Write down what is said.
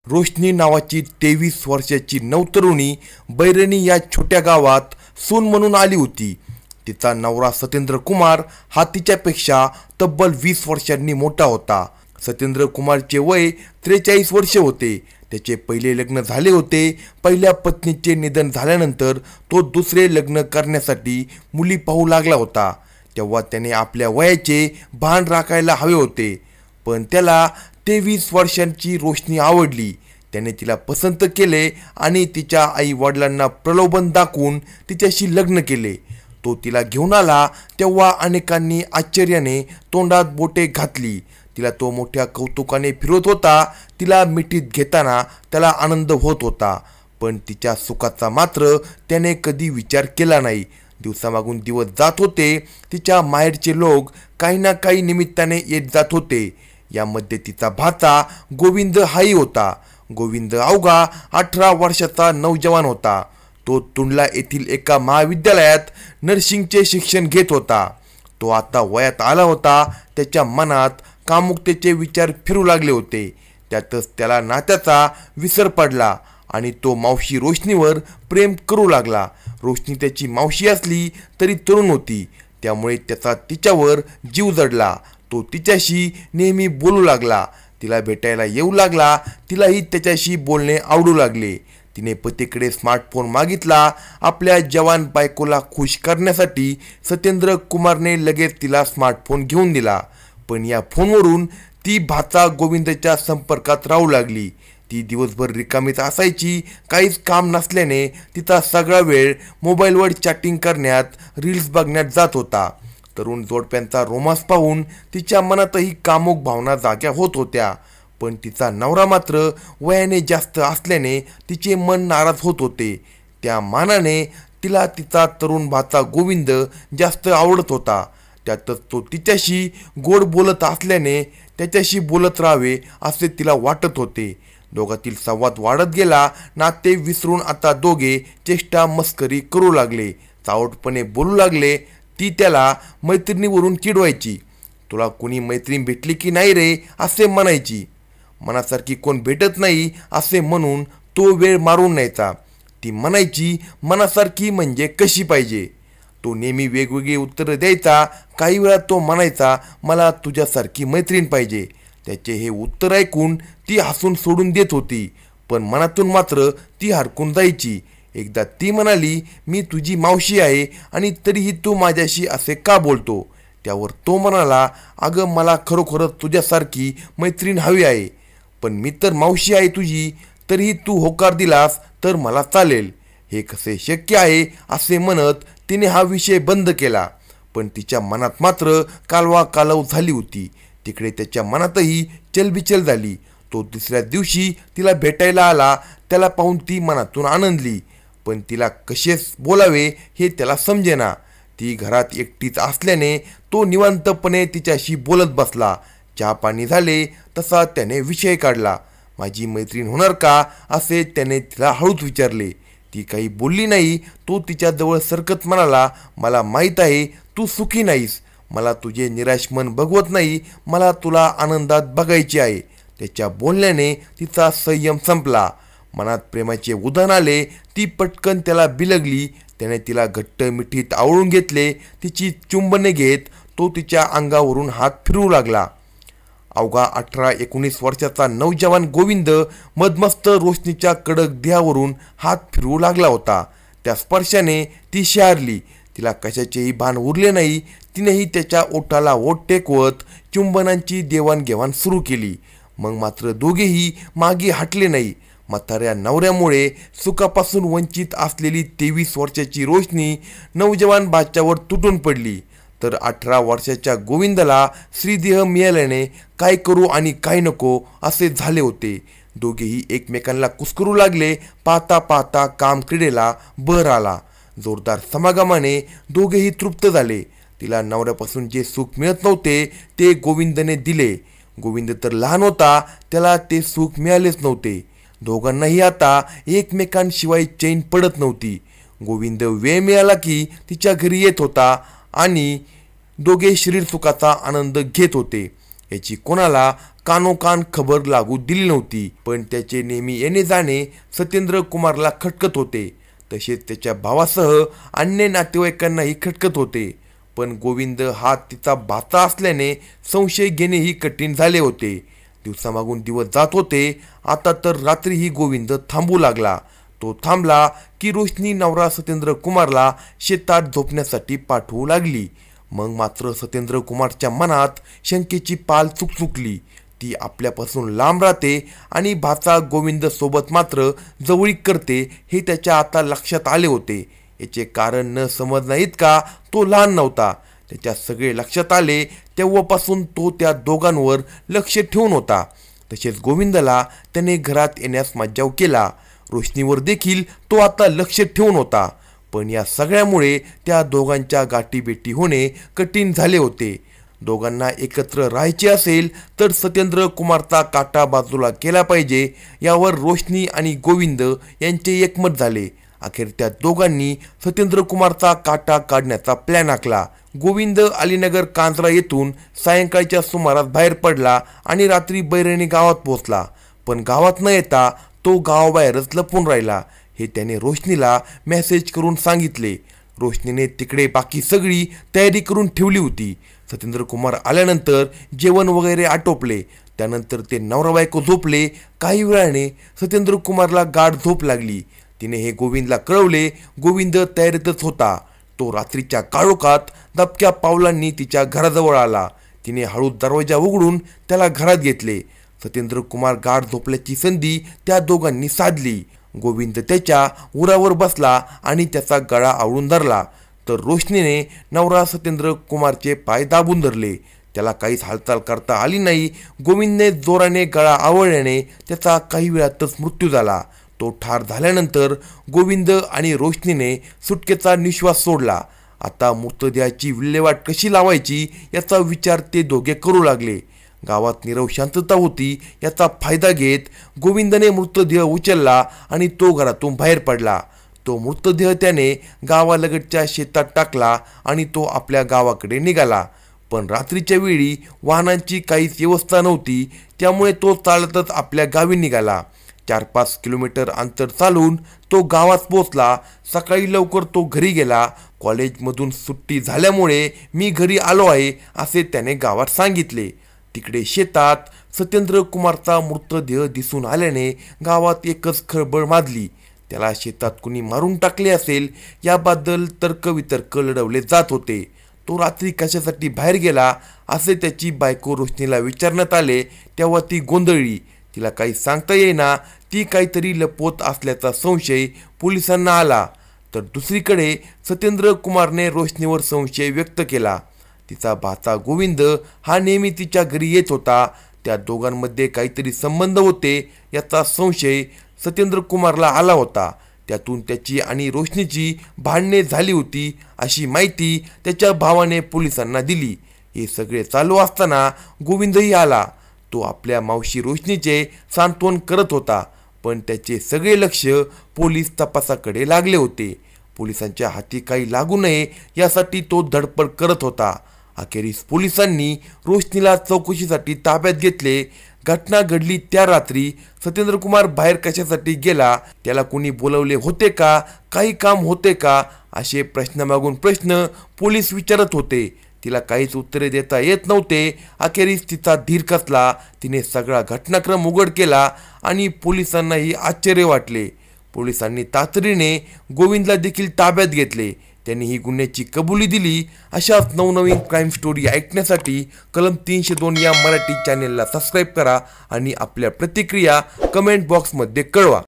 रोशनी नावाची 23 वर्षाची नवतरुणी बैरणी या छोट्या गावात सून म्हणून आली होती। तिचा नवरा सत्येंद्र कुमार हा तिच्यापेक्षा तब्बल 20 वर्षांनी मोठा होता। सत्येंद्र कुमारचे वय 43 वर्ष होते। त्याचे पहिले लग्न झाले होते। पहिल्या पत्नीचे निधन झाल्यानंतर तो दुसरे लग्न करण्यासाठी मुली पाहू लागला होता। तेव्हा त्याने आपल्या वयाचे भान राखायला हवे होते, पण त्याला 23 वर्षांची रोशनी आवडली। त्याने तिला पसंत केले आणि तिच्या आई वडिलांना प्रलोभन दाखवून तिच्याशी लग्न केले। तो तिला घेऊन आला तेव्हा अनेकांनी आश्चर्याने तोंडात बोटे घातली। तिला तो मोठ्या कौतुकाने फिरवत होता। तिला मिठीत घेताना त्याला आनंद होत होता, पण तिच्या सुखाचा मात्र त्याने कधी विचार केला नाही। दिवसामागून दिवस जात होते। तिच्या माहेरचे लोक काही ना काही निमित्ताने येत जात होते। यामध्ये तिचा भाचा गोविंद हाही होता। गोविंद अवघा 18 वर्षाचा नौजवान होता। तो तुंडला येथील एका महाविद्यालयात नर्सिंगचे शिक्षण घेत होता। तो आता वयात आला होता। त्याच्या मनात कामुकतेचे विचार फिरू लागले होते। त्यातच त्याला नात्याचा विसर पडला आणि तो मावशी रोशनीवर प्रेम करू लागला। रोशनी त्याची मावशी असली तरी तरुण होती, त्यामुळे त्याचा तिच्यावर जीव जडला। तो तिच्याशी नेहमी बोलू लागला, तिला भेटायला येऊ लागला। तिलाही त्याच्याशी बोलणे आवडू लागले। तिने पतीकडे स्मार्टफोन मागितला। आपल्या जवान बायकोला खुश करण्यासाठी सत्येंद्र कुमारने लगेच तिला स्मार्टफोन घेऊन दिला, पण या फोनवरून ती भाचा गोविंदच्या संपर्कात राहू लागली। ती दिवसभर रिकामीच असायची। काहीच काम नसल्याने तिचा सगळा वेळ मोबाईलवर चॅटिंग करण्यात, रील्स बघण्यात जात होता। तरुण जोडप्यांचा रोमांस पाहून तिच्या मनातही कामुक भावना जाग्या होत होत्या, पण तिचा नवरा मात्र वयाने जास्त असल्याने तिचे मन नाराज होत होते। त्या मानाने तिला तिचा तरुण भाचा गोविंद जास्त आवडत होता। त्यातच तो तिच्याशी गोड बोलत असल्याने त्याच्याशी बोलत राहावे असे तिला वाटत होते। दोघातील संवाद वाढत गेला। नाते विसरून आता दोघे चेष्टा मस्करी करू लागले, चावटपणे बोलू लागले। ती त्याला मैत्रिणीवरून चिडवायची। तुला कोणी मैत्रीण भेटली की नाही रे असे म्हणायची। मनासारखी कोण भेटत नाही असे म्हणून तो वेळ मारून न्यायचा। ती म्हणायची मनासारखी म्हणजे कशी पाहिजे? तो नेहमी वेगवेगळी उत्तरं द्यायचा। काही वेळा तो म्हणायचा मला तुझ्यासारखी मैत्रीण पाहिजे। त्याचे हे उत्तर ऐकून ती हसून सोडून देत होती, पण मनातून मात्र ती हरकून जायची। एकदा ती म्हणाली मी तुझी मावशी आहे आणि तरीही तू माझ्याशी असे का बोलतो? त्यावर तो म्हणाला अगं मला खरोखरच तुझ्यासारखी मैत्रीण हवी आहे, पण मी तर मावशी आहे तुझी, तरीही तू होकार दिलास तर मला चालेल। हे कसे शक्य आहे असे म्हणत तिने हा विषय बंद केला, पण तिच्या मनात मात्र कालवा कालव झाली होती। तिकडे त्याच्या मनातही चलबिचल झाली। तो दुसऱ्या दिवशी तिला भेटायला आला। त्याला पाहून ती मनातून आनंदली, पण तिला कसे बोलावे हे त्याला समजेना। ती घरात एकटीच असल्याने तो निवांतपणे तिच्याशी बोलत बसला। चहा पाणी झाले तसा त्याने विषय काढला। माझी मैत्रीण होणार का असे त्याने तिला हळूच विचारले। ती काही बोलली नाही। तो तिच्याजवळ सरकत म्हणाला मला माहीत आहे तू सुखी नाहीस। मला तुझे निराश मन बघवत नाही। मला तुला आनंदात बघायचे आहे। त्याच्या बोलण्याने तिचा संयम संपला। मनात प्रेमाचे उधाण आले। ती पटकन त्याला बिलगली। त्याने तिला घट्ट मिठीत आवळून घेतले। तिची चुंबने घेत तो तिच्या अंगावरून हात फिरवू लागला। अवघा 18-19 वर्षाचा नौजवान गोविंद मदमस्त रोशनीच्या कडक देहावरून हात फिरवू लागला होता। त्या स्पर्शाने ती शहारली। तिला कशाचेही भान उरले नाही। तिनेही त्याच्या ओठाला ओठ टेकवत चुंबनांची देवाणघेवाण सुरू केली। मग मात्र दोघेही मागे हटले नाही। म्हाताऱ्या नवऱ्यामुळे सुखापासून वंचित असलेली 23 वर्षाची रोशनी नौजवान भाच्यावर तुटून पडली, तर 18 वर्षाच्या गोविंदाला श्रीदेह मिळाल्याने काय करू आणि काय नको असे झाले होते। दोघेही एकमेकांना कुस्करू लागले। पाहता पाहता काम क्रीडेला बहर आला। जोरदार समागमाने दोघेही तृप्त झाले। तिला नवऱ्यापासून जे सुख मिळत नव्हते ते गोविंदने दिले। गोविंद तर लहान होता, त्याला ते सुख मिळालेच नव्हते। दोघांनाही आता एकमेकांशिवाय चैन पडत नव्हती। गोविंद वेळ मिळाला की तिच्या घरी येत होता आणि दोघे शरीर सुखाचा आनंद घेत होते। याची कोणाला कानोकान खबर लागू दिली नव्हती. पण त्याचे नेहमी येणे जाणे सत्येंद्र कुमारला खटकत होते. तसेच त्याच्या भावासह अन्य नातेवाईकांनाही खटकत होते. पण गोविंद हा तिचा भाचा असल्याने संशय घेणेही कठीण झाले होते. दिवसामागून दिवस जात होते. आता तर रात्रीही गोविंद थांबू लागला. तो थांबला की रोशनी नवरा सत्येंद्र कुमारला शेतात झोपण्यासाठी पाठवू लागली. मग मात्र सत्येंद्र कुमारच्या मनात शंकेची पाल चुकचुकली. ती आपल्यापासून लांब राहते आणि भाचा गोविंद सोबत मात्र जवळीक करते हे त्याच्या आता लक्षात आले होते. याचे कारण न समजण्या इतका तो लहान नव्हता. त्याच्या सगळे लक्षात आले तेव्हापासून तो त्या दोघांवर लक्ष ठेवून होता. तसेच गोविंदला त्याने घरात येण्यास मज्जाव केला. रोशनीवर देखील तो आता लक्ष ठेवून होता. पण या सगळ्यामुळे त्या दोघांच्या गाठीभेटी होणे कठीण झाले होते. दोघांना एकत्र राहायचे असेल तर सत्येंद्र कुमारचा काटा बाजूला केला पाहिजे यावर रोशनी आणि गोविंद यांचे एकमत झाले. अखेर त्या दोघांनी सत्येंद्र कुमारचा काटा काढण्याचा प्लॅन आखला. गोविंद अलीनगर कांजरा येथून सायंकाळच्या सुमारास बाहेर पडला आणि रात्री बैरणी गावात पोहोचला. पण गावात न येता तो गावाबाहेरच लपून राहिला हे त्याने रोशनीला मेसेज करून सांगितले. रोशनीने तिकडे बाकी सगळी तयारी करून ठेवली होती. सत्येंद्र कुमार आल्यानंतर जेवण वगैरे आटोपले. त्यानंतर ते नवरा बायको झोपले. काही वेळाने सत्येंद्र कुमारला गाढ झोप लागली. तिने हे गोविंदला कळवले. गोविंद तयारीतच होता. तो रात्रीच्या काळोखात दबक्या पावलांनी तिच्या घराजवळ आला. तिने हळू दरवाजा उघडून त्याला घरात घेतले. सत्येंद्र कुमार गाढ झोपल्याची संधी त्या दोघांनी साधली. गोविंद त्याच्या उरावर बसला आणि त्याचा गळा आवळून धरला. तर रोशनीने नवरा सत्येंद्र कुमारचे पाय दाबून धरले. त्याला काहीच हालचाल करता आली नाही. गोविंदने जोराने गळा आवळल्याने त्याचा काही वेळातच मृत्यू झाला. तो ठार झाल्यानंतर गोविंद आणि रोशनीने सुटकेचा निश्वास सोडला. आता मृतदेहाची विल्हेवाट कशी लावायची याचा विचार ते दोघे करू लागले. गावात नीरव शांतता होती. याचा फायदा घेत गोविंदने मृतदेह उचलला आणि तो घरातून बाहेर पडला. तो मृतदेह त्याने गावालगतच्या शेतात टाकला आणि तो आपल्या गावाकडे निघाला. पण रात्रीच्या वेळी वाहनांची काहीच व्यवस्था नव्हती. त्यामुळे तो चालतच आपल्या गावी निघाला. 4-5 किलोमीटर अंतर चालून तो गावात पोहोचला. सकाळी लवकर तो घरी गेला. कॉलेजमधून सुट्टी झाल्यामुळे मी घरी आलो आहे असे त्याने गावात सांगितले. तिकडे शेतात सत्येंद्र कुमारचा मृतदेह दिसून आल्याने गावात एकच खळबळ माजली. त्याला शेतात कुणी मारून टाकले असेल याबद्दल तर्कवितर्क लढवले जात होते. तो रात्री कशासाठी बाहेर गेला असे त्याची बायको रोशनीला विचारण्यात आले तेव्हा ती गोंधळली. तिला काही सांगता येईना. ती काहीतरी लपवत असल्याचा संशय पोलिसांना आला. तर दुसरीकडे सत्येंद्र कुमारने रोशनीवर संशय व्यक्त केला. तिचा भाचा गोविंद हा नेहमी तिच्या घरी येत होता. त्या दोघांमध्ये काहीतरी संबंध होते याचा संशय सत्येंद्र कुमारला आला होता. त्यातून त्याची आणि रोशनीची भांडणे झाली होती अशी माहिती त्याच्या भावाने पोलिसांना दिली. हे सगळे चालू असताना गोविंदही आला. तो आपल्या मावशी रोशनीचे सांत्वन करत होता. पण त्याचे सगळे लक्ष पोलीस तपासाकडे लागले होते. पोलिसांच्या हाती काही लागू नये यासाठी तो धडपड करत होता. अखेरीस पोलिसांनी रोशनीला चौकशीसाठी ताब्यात घेतले. घटना घडली त्या रात्री सत्येंद्र कुमार बाहेर कशासाठी गेला, त्याला कोणी बोलवले होते का, काही काम होते का, असे प्रश्नामागून प्रश्न पोलीस विचारत होते. तिला काहीच उत्तरे देता येत नव्हते. अखेरीस तिचा धीर कसला. तिने सगळा घटनाक्रम उघड केला आणि पोलिसांनाही आश्चर्य वाटले. पोलिसांनी तातडीने गोविंदला देखील ताब्यात घेतले. त्यांनी ही गुन्ह्याची कबुली दिली. अशाच नवनवीन क्राईम स्टोरी ऐकण्यासाठी कलम 302 या मराठी चॅनेलला सबस्क्राईब करा आणि आपल्या प्रतिक्रिया कमेंट बॉक्समध्ये कळवा.